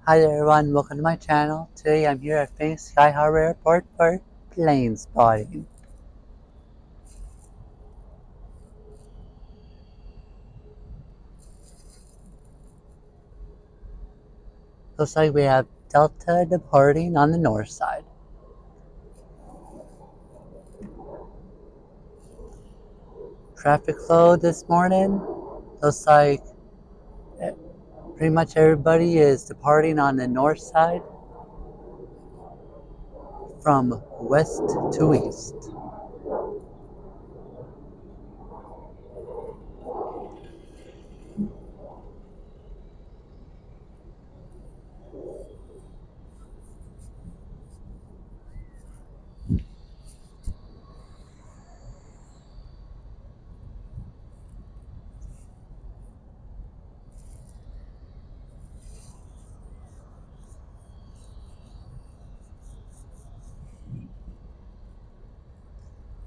Hi there everyone, welcome to my channel. Today I'm here at Phoenix Sky Harbor Airport for plane spotting. Looks like we have Delta departing on the north side. Traffic flow this morning, looks like pretty much everybody is departing on the north side from west to east.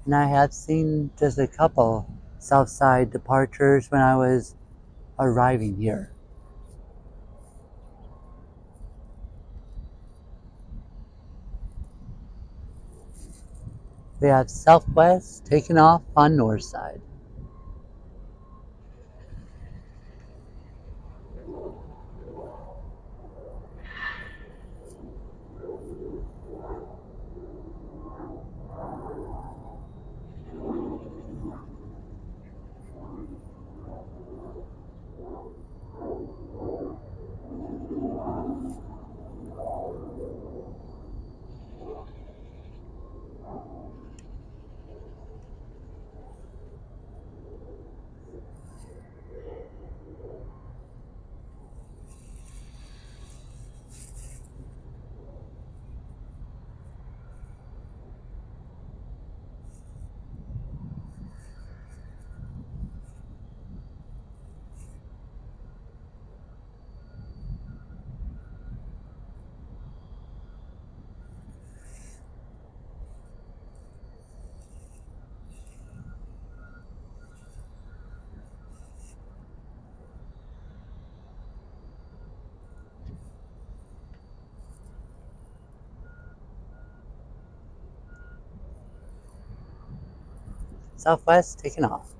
And I have seen just a couple south side departures when I was arriving here. We have Southwest taking off on north side. Southwest taking off.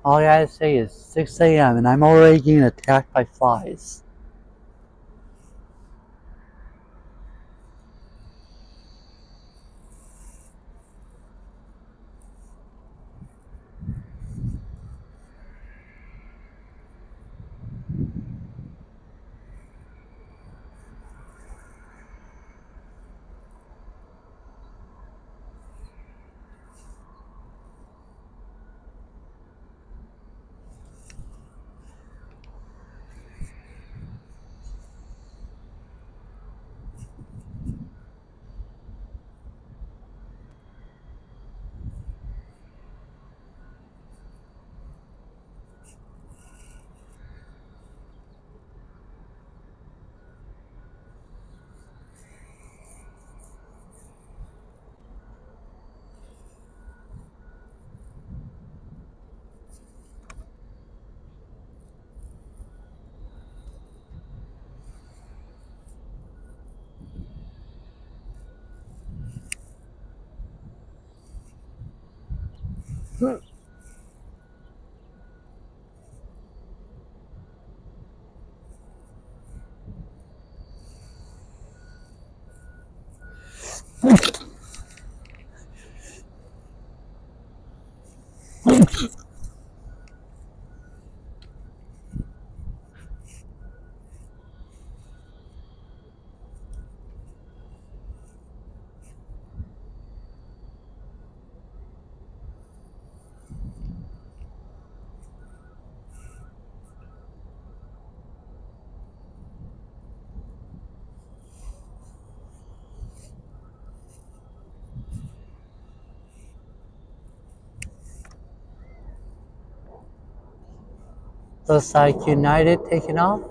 All I gotta say is 6 a.m. and I'm already getting attacked by flies. Looks like United taking off.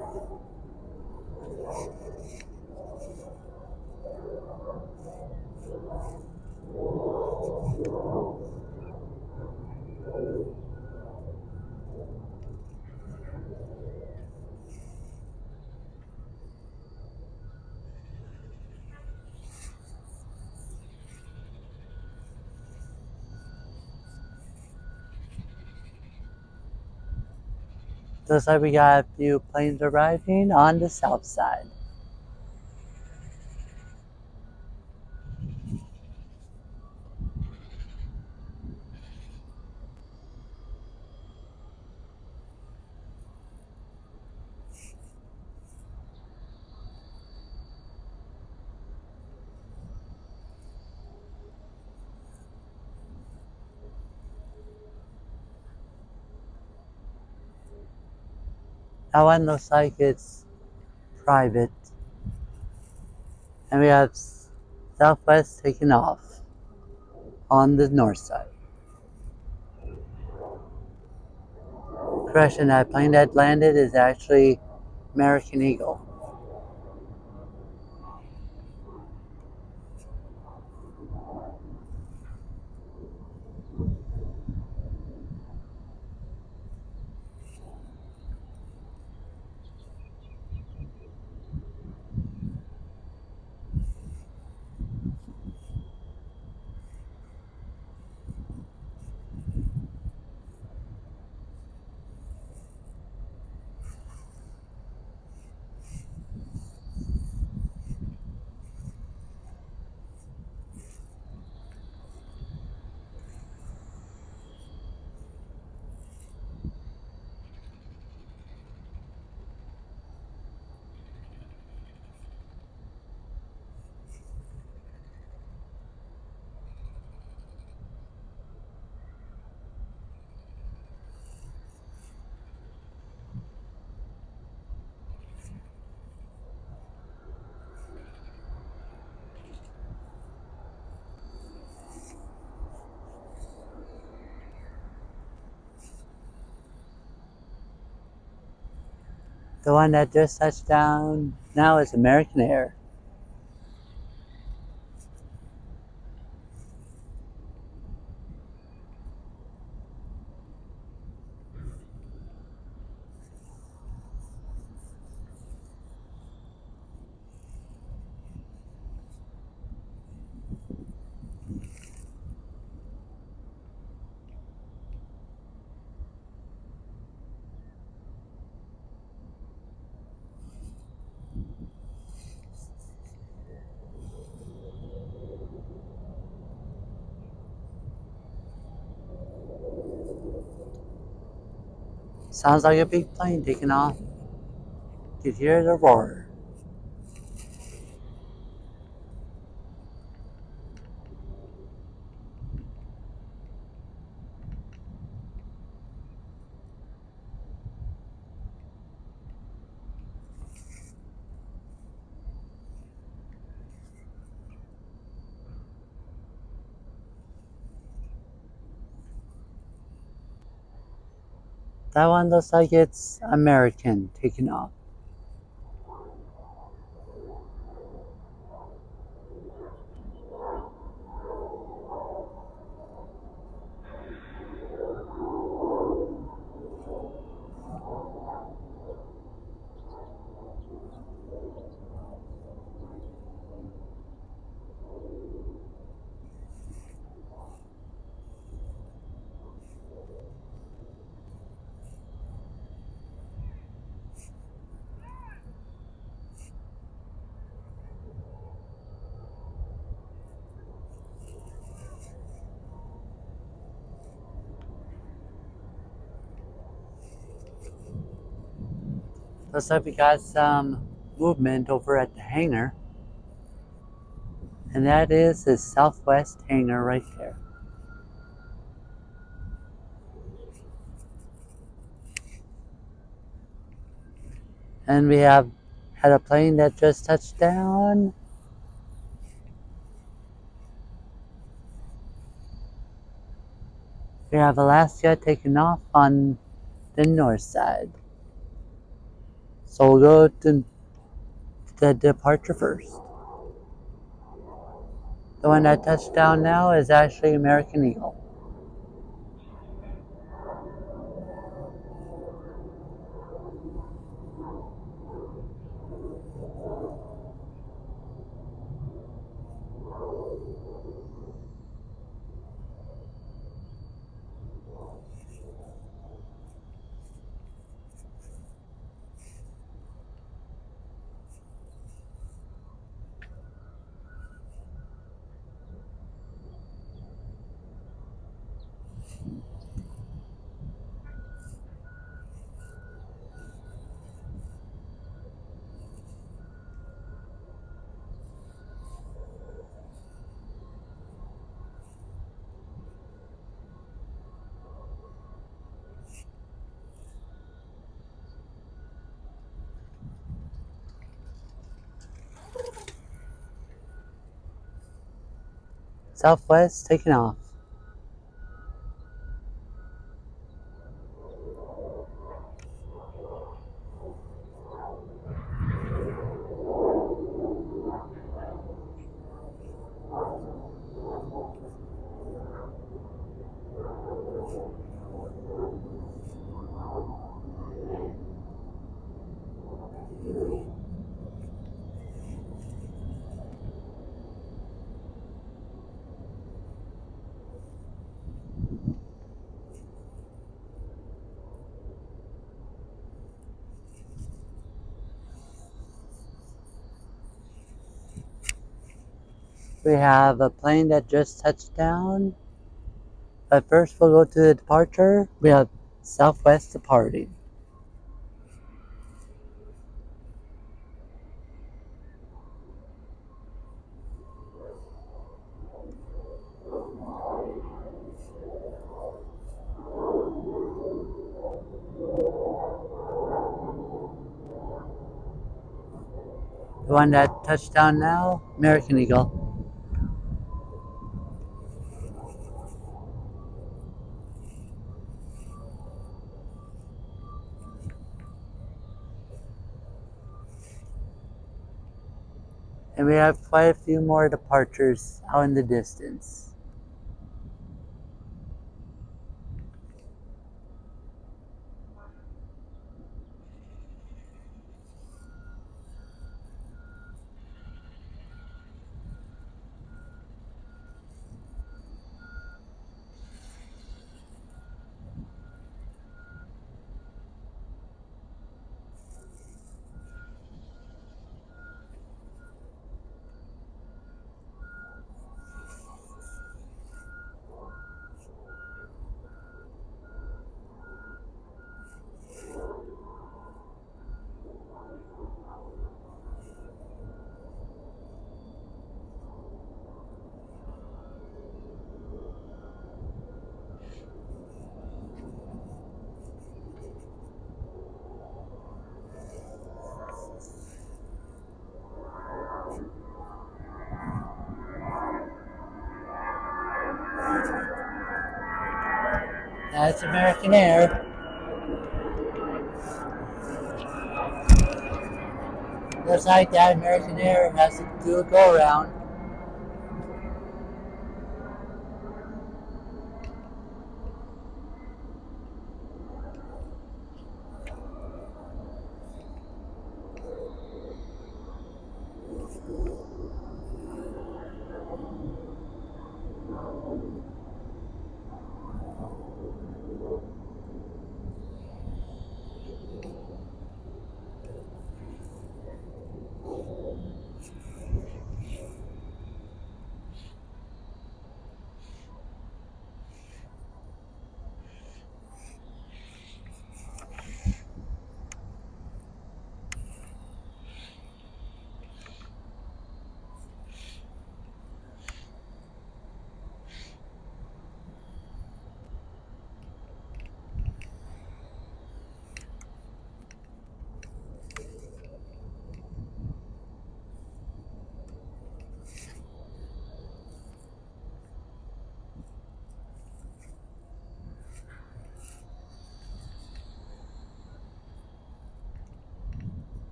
Looks like we got a few planes arriving on the south side. That one looks like it's private. And we have Southwest taking off on the north side. Correction, that plane that landed is actually American Eagle. The one that just touched down now is American Air. Sounds like a big plane taking off. You can hear the roar. That one looks like it's American taking off. Looks like we got some movement over at the hangar. And that is the Southwest hangar right there. And we have had a plane that just touched down. We have Alaska taking off on the north side. So we'll go to the departure first. The one that touched down now is actually American Eagle. Southwest taking off. We have a plane that just touched down. But first we'll go to the departure. We have Southwest departing. The one that touched down now, American Eagle. And we have quite a few more departures out in the distance. That's American Air. Just like that, American Air has to do a go around.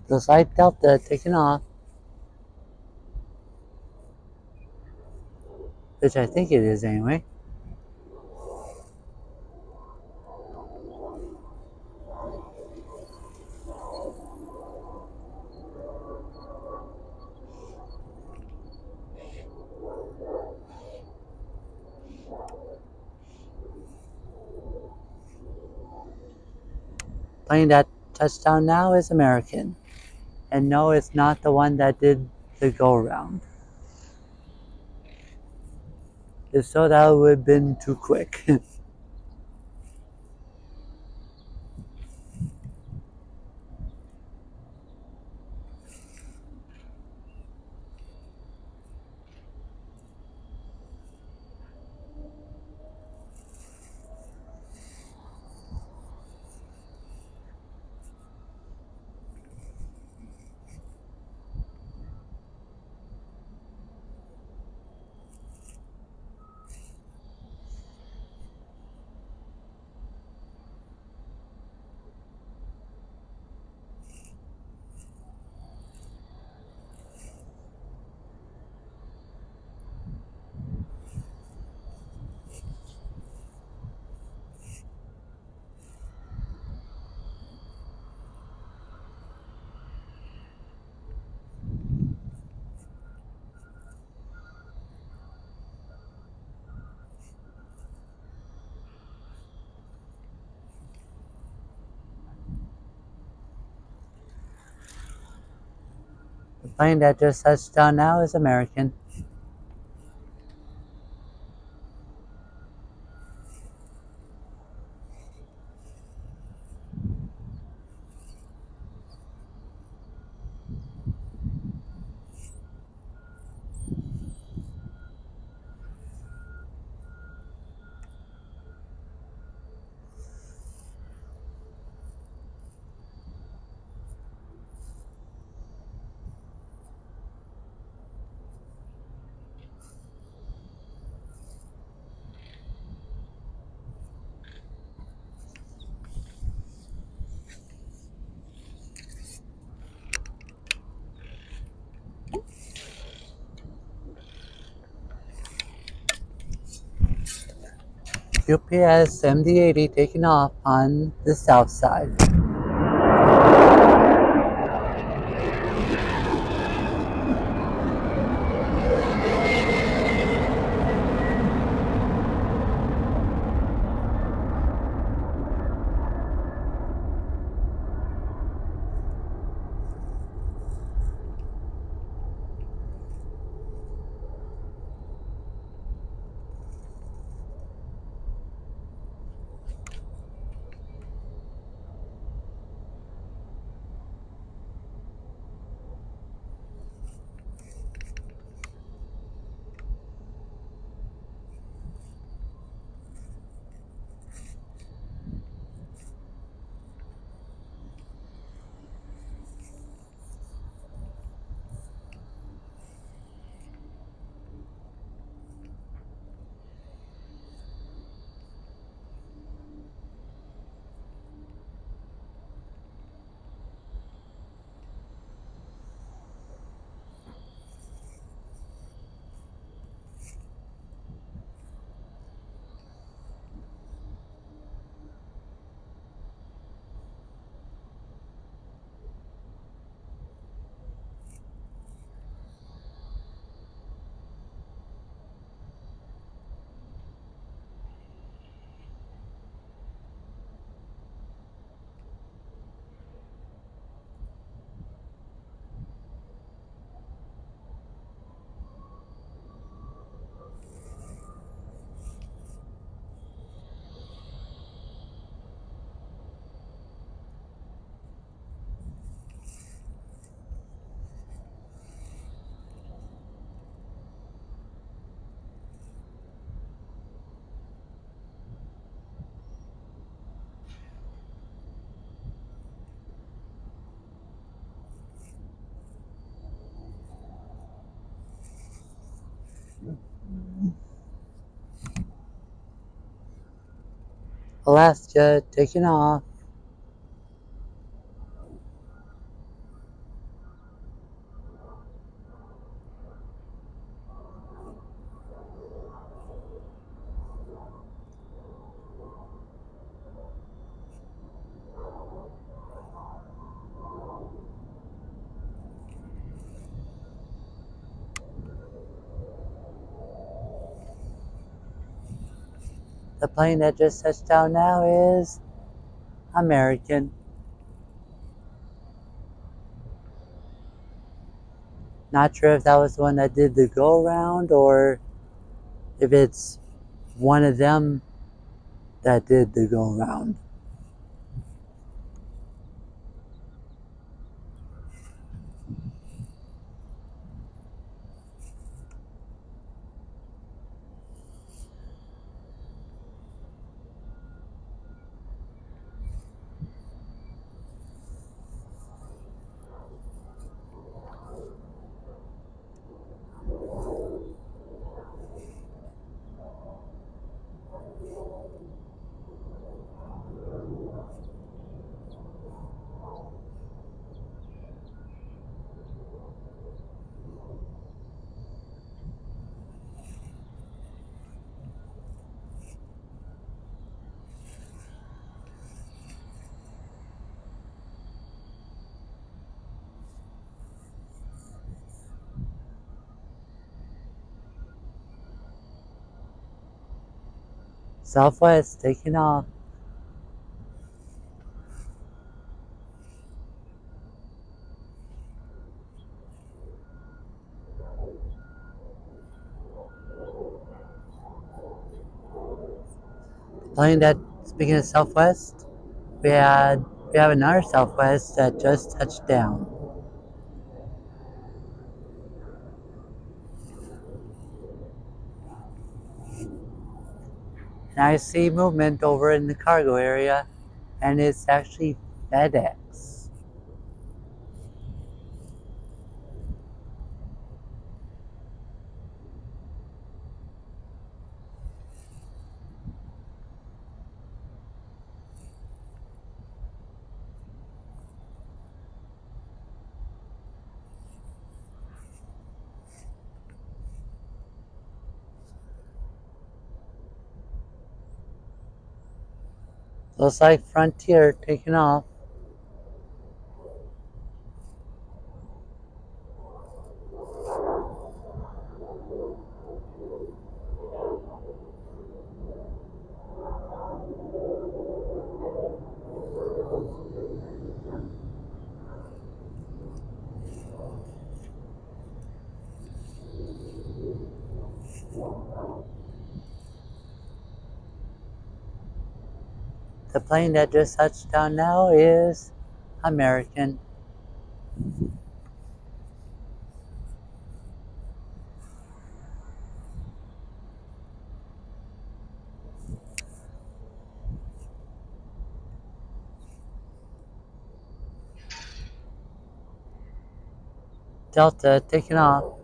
Looks like Delta taking off, which I think it is anyway. Plane that touched down now is American. And no, it's not the one that did the go around. If so, that would have been too quick. The plane that just touched down now is American. UPS MD-80 taking off on the south side. Alaska taking off. The plane that just touched down now is American. Not sure if that was the one that did the go around or if it's one of them that did the go around. Southwest taking off. Plane that, speaking of Southwest, we have another Southwest that just touched down. And I see movement over in the cargo area, and it's actually FedEx. Looks like Frontier taking off. The plane that just touched down now is American. Delta taking off.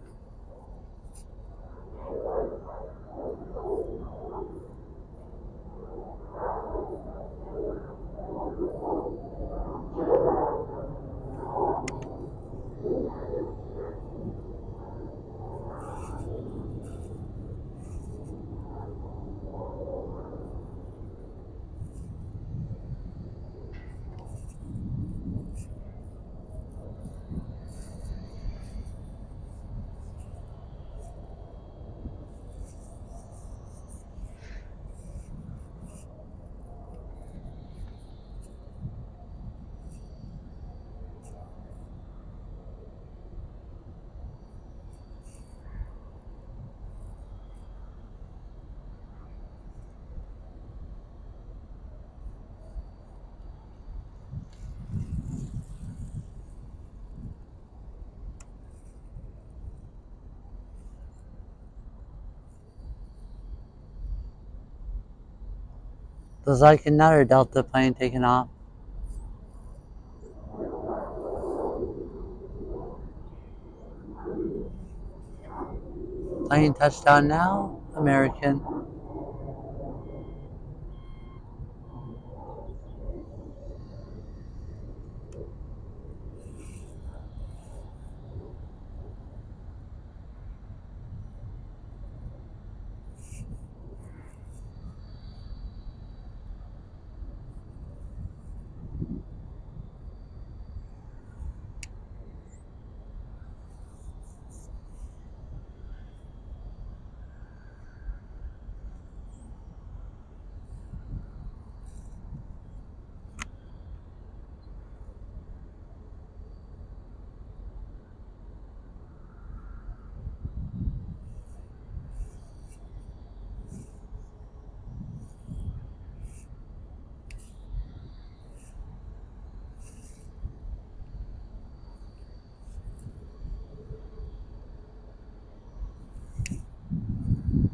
Looks like another Delta plane taking off. Plane touchdown now, American.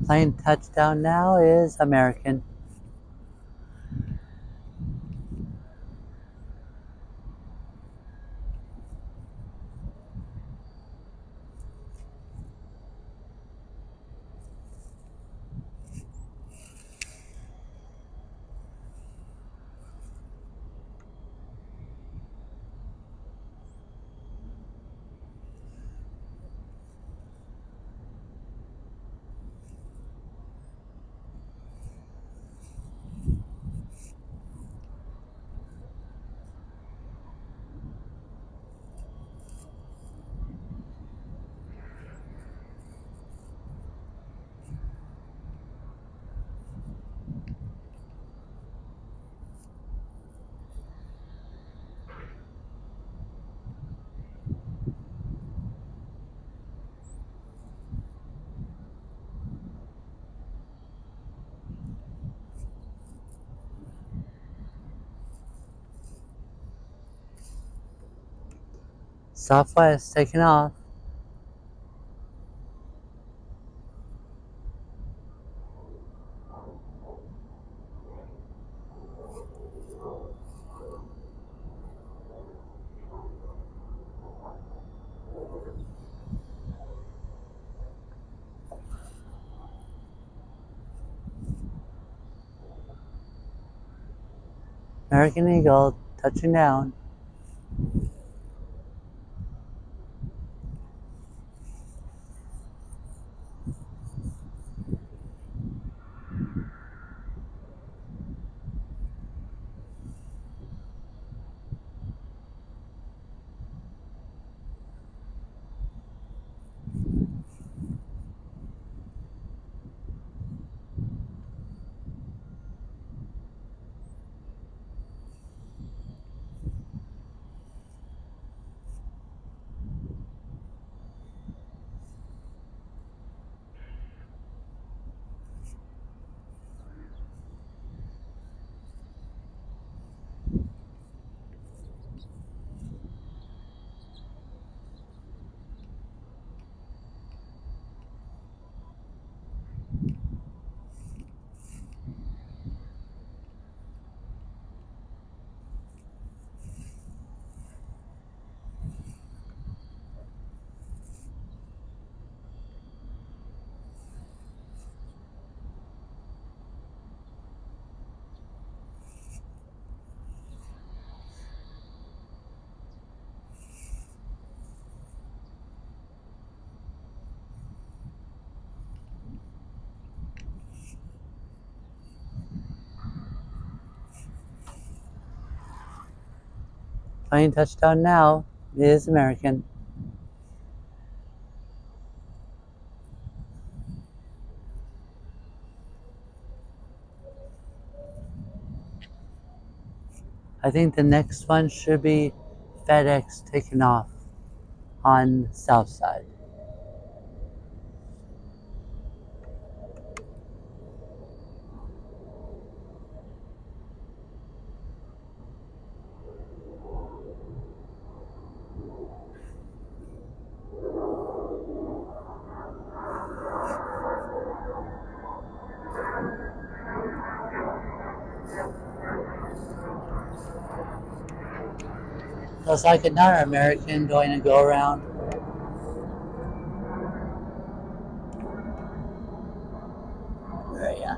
Plane touchdown now is American. Southwest taking off. American Eagle touching down. Plane touchdown now is American. I think the next one should be FedEx taking off on south side. Looks like another American doing a go around. Yeah.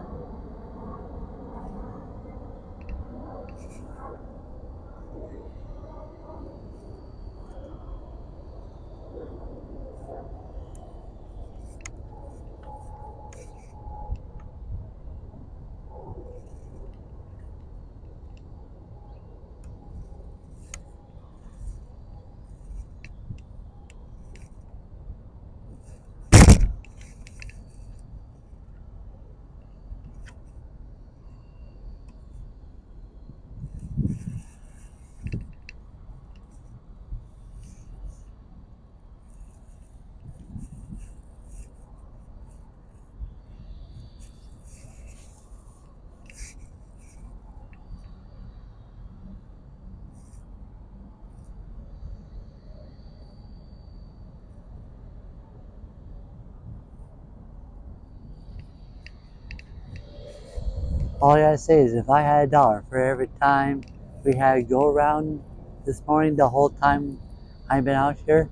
All I gotta say is if I had $1 for every time we had go around this morning, the whole time I've been out here,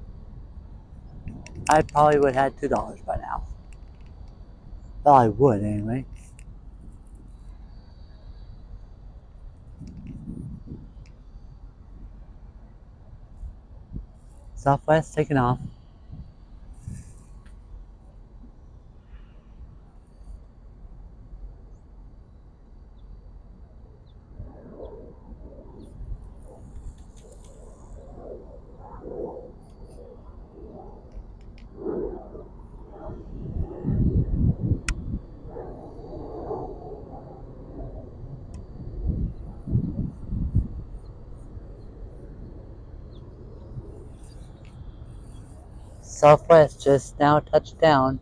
I probably would have had $2 by now. Well, I would anyway. Southwest taking off. Southwest just now touched down.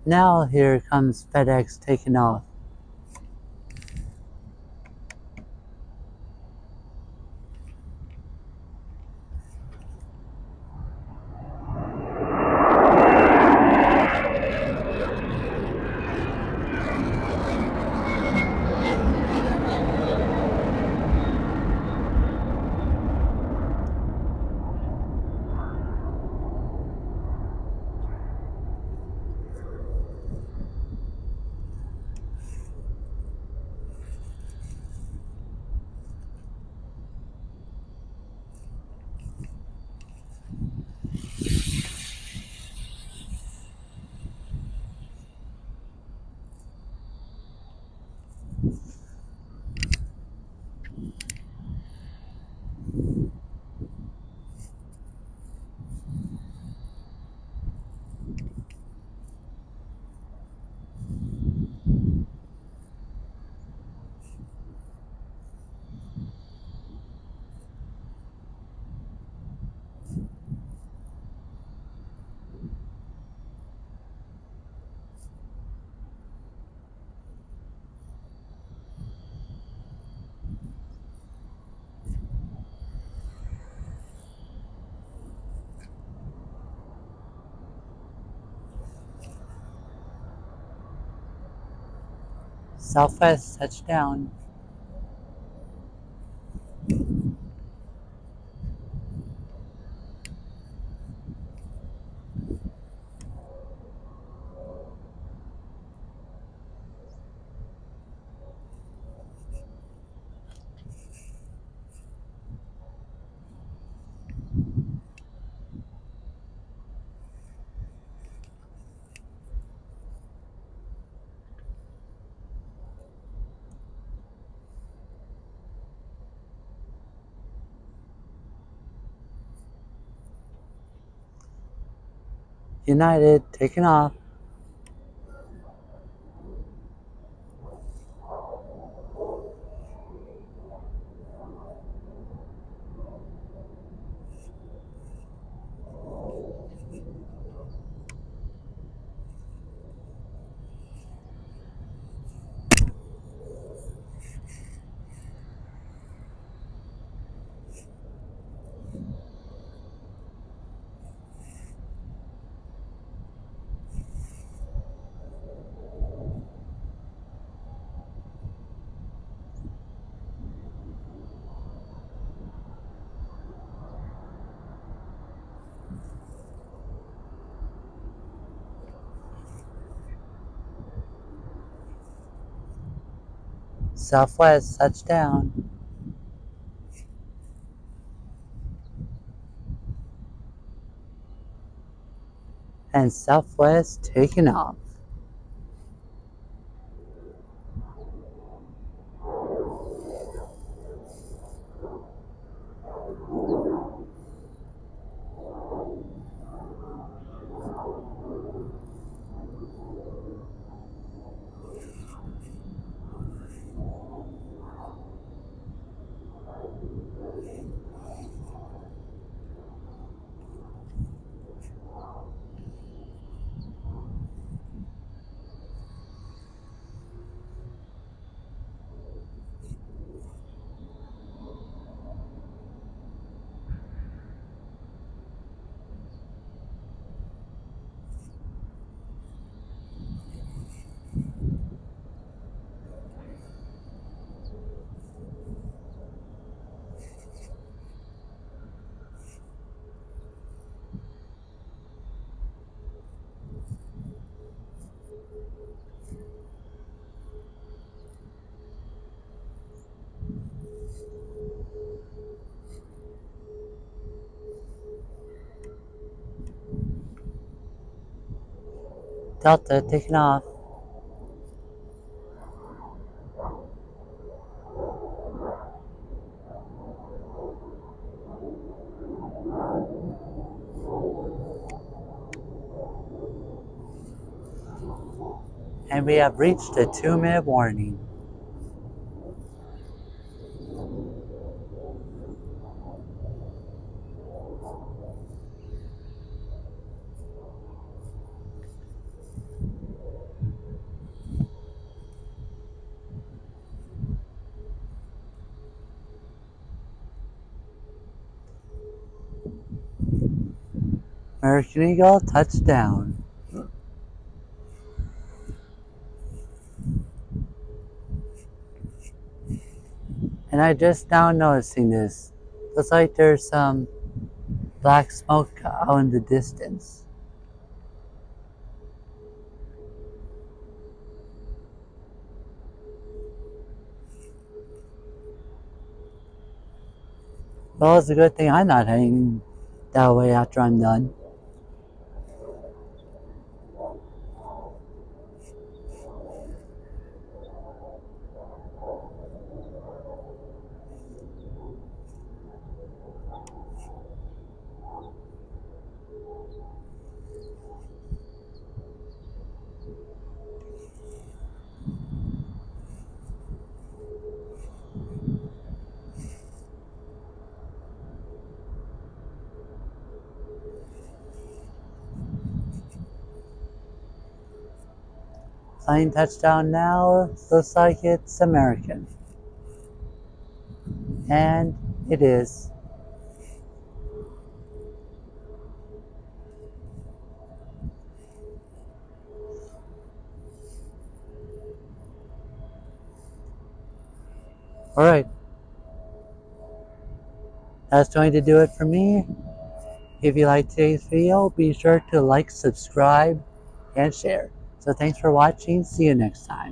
Now here comes FedEx taking off. Southwest touched down. United taking off. Southwest touched down. and Southwest taking off. Delta taking off. And we have reached a 2-minute warning. American Eagle touchdown. And I just now noticing this. Looks like there's some black smoke out in the distance. Well, it's a good thing I'm not heading that way after I'm done. Flying touchdown now. Looks like it's American. And it is. Alright. That's going to do it for me. If you liked today's video, be sure to like, subscribe, and share. So thanks for watching. See you next time.